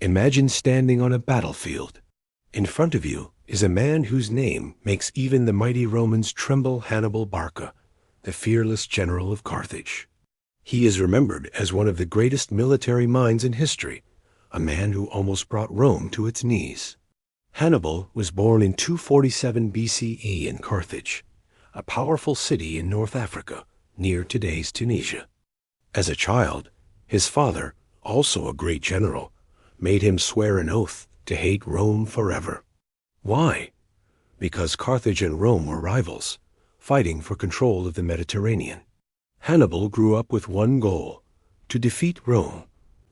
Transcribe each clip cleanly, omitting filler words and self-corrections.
Imagine standing on a battlefield. In front of you is a man whose name makes even the mighty Romans tremble, Hannibal Barca, the fearless general of Carthage. He is remembered as one of the greatest military minds in history, a man who almost brought Rome to its knees. Hannibal was born in 247 BCE in Carthage, a powerful city in North Africa, near today's Tunisia. As a child, his father, also a great general, made him swear an oath to hate Rome forever. Why? Because Carthage and Rome were rivals, fighting for control of the Mediterranean. Hannibal grew up with one goal: to defeat Rome.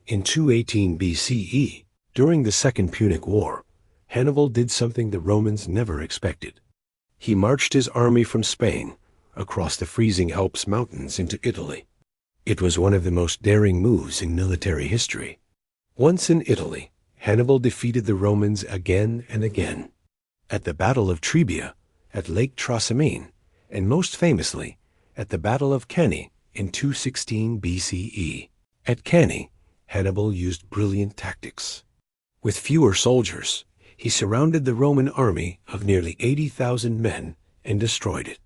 In 218 BCE, during the Second Punic War, Hannibal did something the Romans never expected. He marched his army from Spain across the freezing Alps mountains into Italy. It was one of the most daring moves in military history. Once in Italy, Hannibal defeated the Romans again and again. At the Battle of Trebia, at Lake Trasimene, and most famously, at the Battle of Cannae in 216 BCE. At Cannae, Hannibal used brilliant tactics. With fewer soldiers, he surrounded the Roman army of nearly 80,000 men and destroyed it.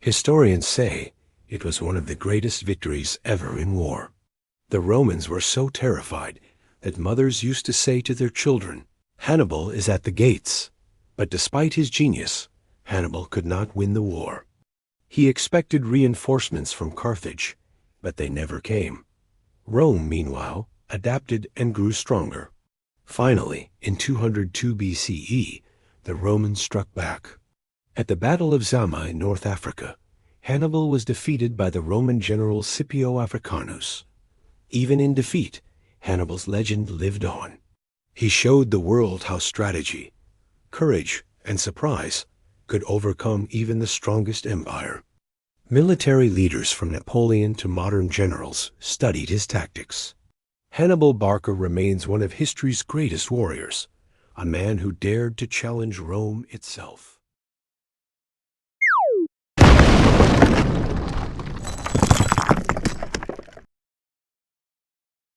Historians say it was one of the greatest victories ever in war. The Romans were so terrified that mothers used to say to their children, "Hannibal is at the gates." But despite his genius, Hannibal could not win the war. He expected reinforcements from Carthage, but they never came. Rome, meanwhile, adapted and grew stronger. Finally, in 202 BCE, the Romans struck back. At the Battle of Zama in North Africa, Hannibal was defeated by the Roman general Scipio Africanus. Even in defeat, Hannibal's legend lived on. He showed the world how strategy, courage, and surprise could overcome even the strongest empire. Military leaders from Napoleon to modern generals studied his tactics. Hannibal Barca remains one of history's greatest warriors, a man who dared to challenge Rome itself.